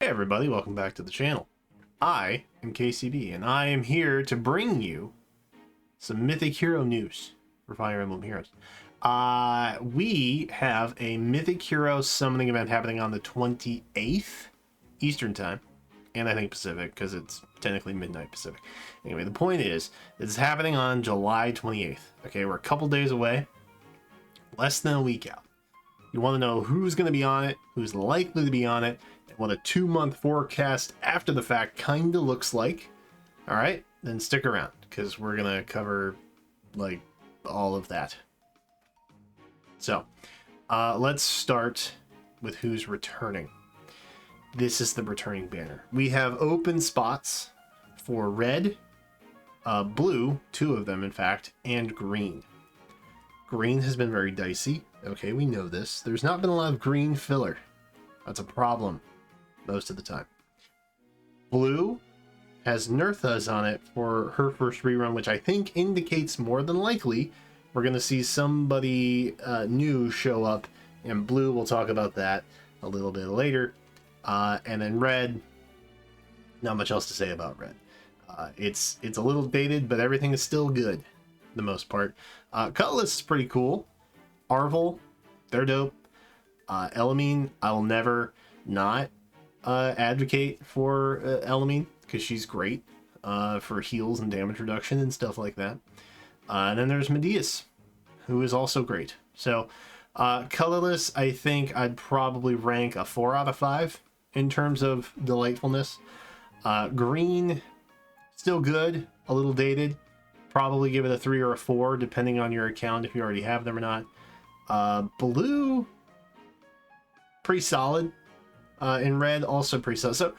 Hey everybody, welcome back to the channel. I am KCB, and I am here to bring you some Mythic Hero news for Fire Emblem Heroes. We have a Mythic Hero summoning event happening on the 28th Eastern Time, and I think Pacific, because it's technically midnight Pacific. Anyway, the point is, it's happening on July 28th. Okay, we're a couple days away, less than a week out. You want to know who's going to be on it, who's likely to be on it, what a 2-month forecast after the fact kind of looks like. All right, then stick around because we're gonna cover like all of that. So let's start with who's returning. This is the returning banner. We have open spots for red, blue, 2 of them in fact, and green. Green has been very dicey. Okay, we know this. There's not been a lot of green filler. That's a problem most of the time. Blue has Nerthas on it for her first rerun, which I think indicates more than likely we're going to see somebody new show up. And blue, we'll talk about that a little bit later. And then red, not much else to say about red. It's a little dated, but everything is still good, for the most part. Cutlass is pretty cool. Arvel, they're dope. Elamine, I will never not advocate for Elamine because she's great for heals and damage reduction and stuff like that. And then there's Medeus, who is also great. So colorless, I think I'd probably rank a 4 out of 5 in terms of delightfulness. Green, still good, a little dated. Probably give it a 3 or a 4 depending on your account if you already have them or not. Blue, pretty solid. In red, also pretty solid. So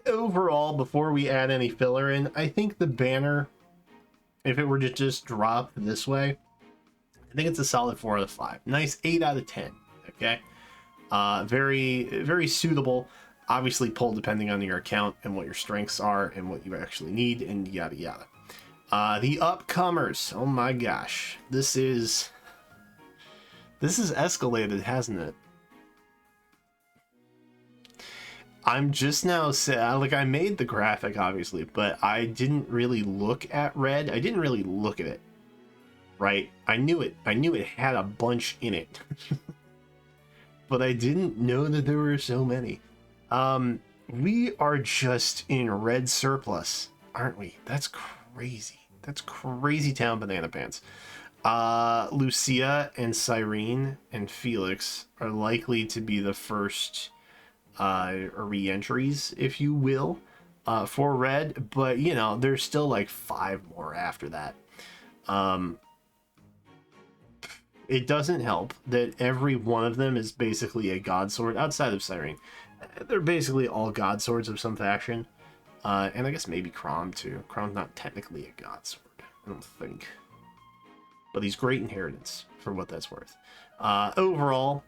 overall, before we add any filler in, I think the banner, if it were to just drop this way, I think it's a solid 4 out of 5. Nice 8 out of 10. Okay, very, very suitable. Obviously, pull depending on your account and what your strengths are and what you actually need, and yada yada. The Upcomers. Oh my gosh, this is escalated, hasn't it? I'm just now like, I made the graphic obviously, but I didn't really look at red. I didn't really look at it, right? I knew it had a bunch in it, but I didn't know that there were so many. We are just in red surplus, aren't we? That's crazy. That's crazy town banana pants. Lucia and Cyrene and Felix are likely to be the first re-entries, if you will, for red, but you know, there's still like 5 more after that. It doesn't help that every one of them is basically a god sword outside of Cyrene. They're basically all god swords of some faction, and I guess maybe Chrom too. Chrom's not technically a god sword, I don't think, but he's great inheritance for what that's worth. Overall,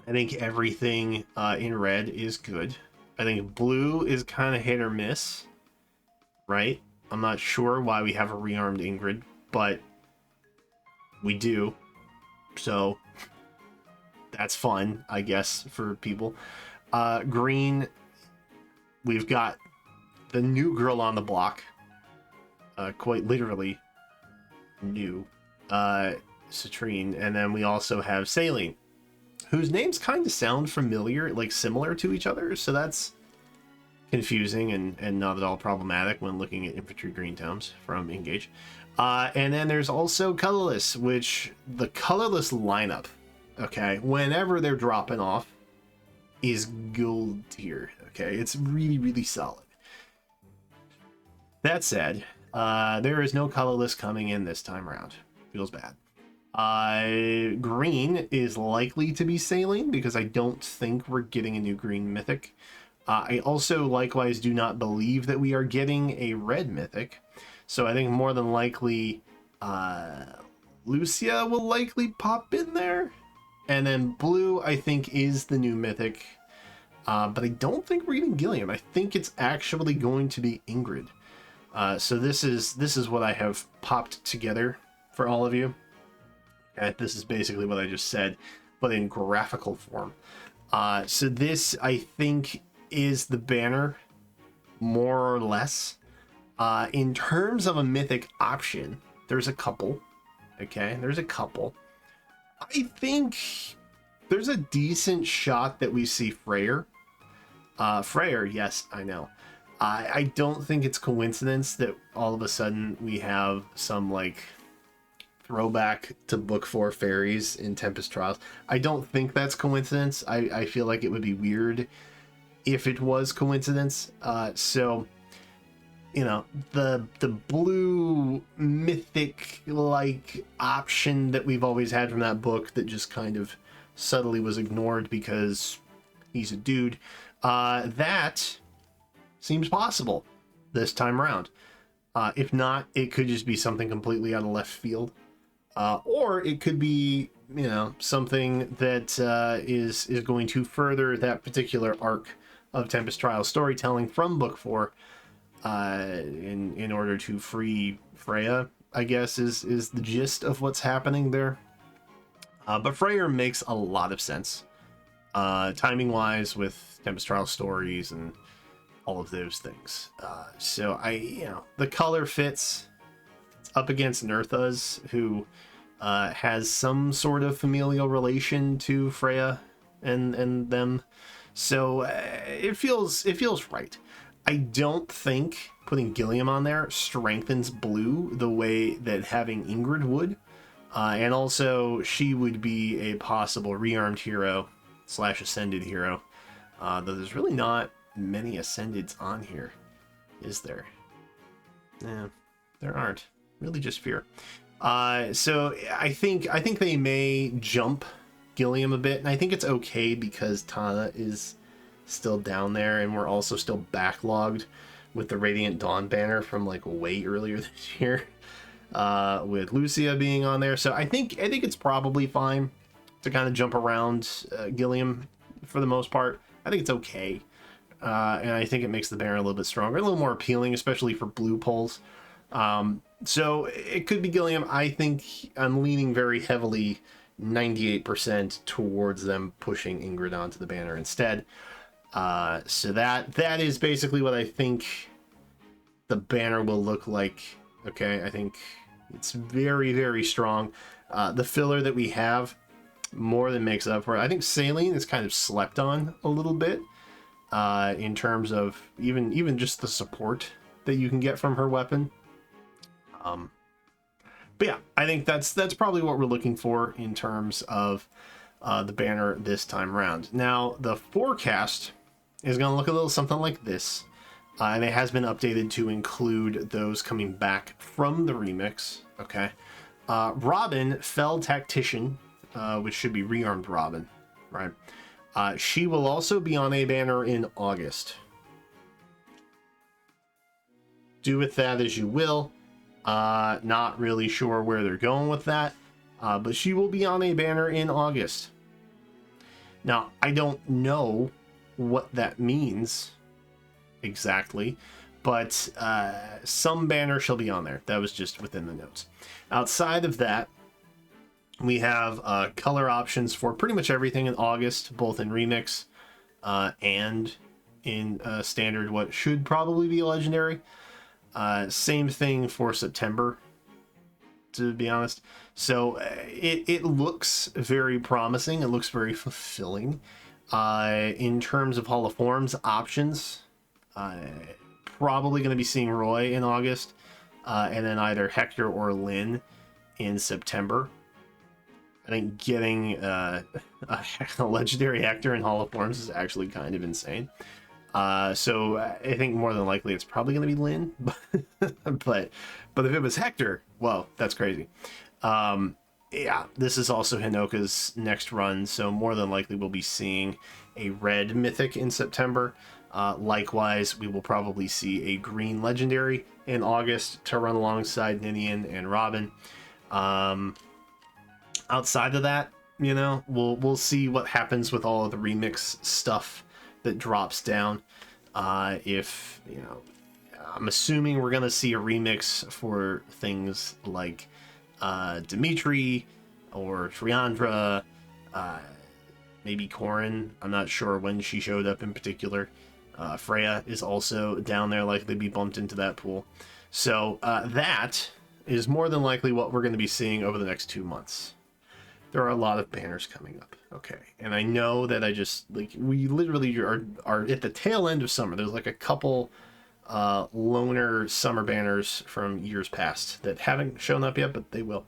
I think everything in red is good. I think blue is kind of hit or miss, right? I'm not sure why we have a rearmed Ingrid, but we do. So that's fun, I guess, for people. Green, we've got the new girl on the block. Quite literally new. Citrine. And then we also have Saline, whose names kind of sound familiar, like similar to each other, so that's confusing and not at all problematic when looking at infantry green tones from Engage. And then there's also colorless, which the colorless lineup, okay, whenever they're dropping off, is gold tier. Okay, it's really, really solid. That said, there is no colorless coming in this time around. Feels bad. Green is likely to be Saline because I don't think we're getting a new green mythic. I also likewise do not believe that we are getting a red mythic, so I think more than likely Lucia will likely pop in there, and then blue I think is the new mythic, but I don't think we're getting Gilliam. I think it's actually going to be Ingrid. So this is what I have popped together for all of you. And this is basically what I just said, but in graphical form. So this, I think, is the banner, more or less. In terms of a mythic option, there's a couple. Okay, there's a couple. I think there's a decent shot that we see FREYR. FREYR, yes, I know. I don't think it's coincidence that all of a sudden we have some like throwback to Book 4 fairies in Tempest Trials. I don't think that's coincidence. I feel like it would be weird if it was coincidence. So, you know, the blue mythic like option that we've always had from that book that just kind of subtly was ignored because he's a dude, that seems possible this time around. If not, it could just be something completely out of left field. Or it could be, you know, something that is going to further that particular arc of Tempest Trial storytelling from Book 4 in order to free Freya, I guess, is the gist of what's happening there. But FREYR makes a lot of sense, timing-wise, with Tempest Trial stories and all of those things. So the color fits. It's up against Nerthas, who has some sort of familial relation to Freya and them. So it feels right. I don't think putting Gilliam on there strengthens blue the way that having Ingrid would. And also, she would be a possible rearmed hero / ascended hero. Though there's really not many ascendeds on here, is there? Yeah, there aren't. Really just Fear. So I think they may jump Gilliam a bit, and I think it's okay because Tana is still down there, and we're also still backlogged with the Radiant Dawn banner from like way earlier this year, with Lucia being on there. So I think it's probably fine to kind of jump around Gilliam for the most part. I think it's okay, and I think it makes the banner a little bit stronger, a little more appealing, especially for blue polls. So it could be Gilliam. I think I'm leaning very heavily, 98% towards them pushing Ingrid onto the banner instead. So that is basically what I think the banner will look like. Okay, I think it's very, very strong. The filler that we have more than makes up for it. I think Saline is kind of slept on a little bit, in terms of even just the support that you can get from her weapon. But yeah, I think that's probably what we're looking for in terms of the banner this time around. Now, the forecast is going to look a little something like this, and it has been updated to include those coming back from the remix. Okay, Robin, Fell Tactician, which should be rearmed Robin, right? She will also be on a banner in August. Do with that as you will. Not really sure where they're going with that, but she will be on a banner in August. Now, I don't know what that means exactly, but some banner shall be on there. That was just within the notes. Outside of that, we have color options for pretty much everything in August, both in Remix and in standard, what should probably be legendary. Same thing for September, to be honest. So it looks very promising. It looks very fulfilling. In terms of Hall of Forms options, probably going to be seeing Roy in August, and then either Hector or Lynn in September. I think getting a legendary Hector in Hall of Forms is actually kind of insane. So I think more than likely it's probably going to be Lynn, but if it was Hector, well, that's crazy. Yeah, this is also Hinoka's next run, so more than likely we'll be seeing a red mythic in September. Likewise, we will probably see a green legendary in August to run alongside Ninian and Robin. Outside of that, you know, we'll see what happens with all of the remix stuff that drops down. If, you know, I'm assuming we're gonna see a remix for things like Dimitri or Triandra, maybe Corin. I'm not sure when she showed up in particular. FREYR is also down there, likely to be bumped into that pool. So that is more than likely what we're going to be seeing over the next 2 months. There are a lot of banners coming up. Okay, and I know that we literally are at the tail end of summer. There's like a couple loner summer banners from years past that haven't shown up yet, but they will.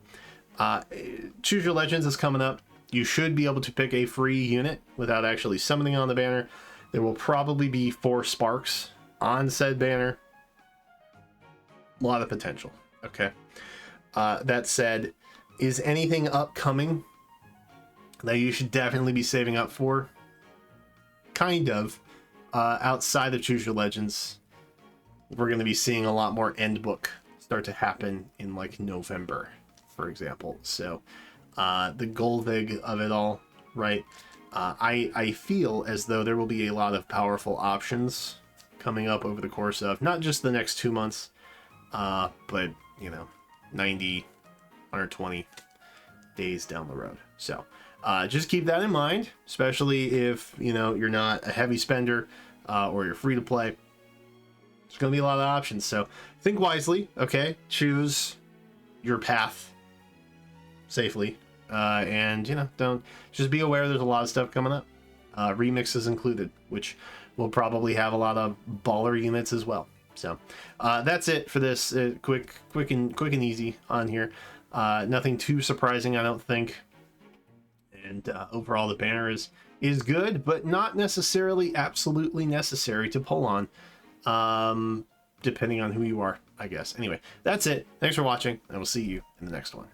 Choose Your Legends is coming up. You should be able to pick a free unit without actually summoning on the banner. There will probably be 4 sparks on said banner. A lot of potential. Okay. That said, is anything upcoming that you should definitely be saving up for? Kind of. Outside of Choose Your Legends, we're going to be seeing a lot more end book start to happen in like November, for example. So the Golvig of it all, right? I feel as though there will be a lot of powerful options coming up over the course of not just the next 2 months, but, you know, 90, 120 days down the road. So just keep that in mind, especially if, you know, you're not a heavy spender or you're free to play. There's going to be a lot of options. So think wisely, okay? Choose your path safely. And, you know, don't just be aware there's a lot of stuff coming up. Remixes included, which will probably have a lot of baller units as well. So that's it for this quick and easy on here. Nothing too surprising, I don't think. And overall, the banner is good, but not necessarily absolutely necessary to pull on, depending on who you are, I guess. Anyway, that's it. Thanks for watching, and we'll see you in the next one.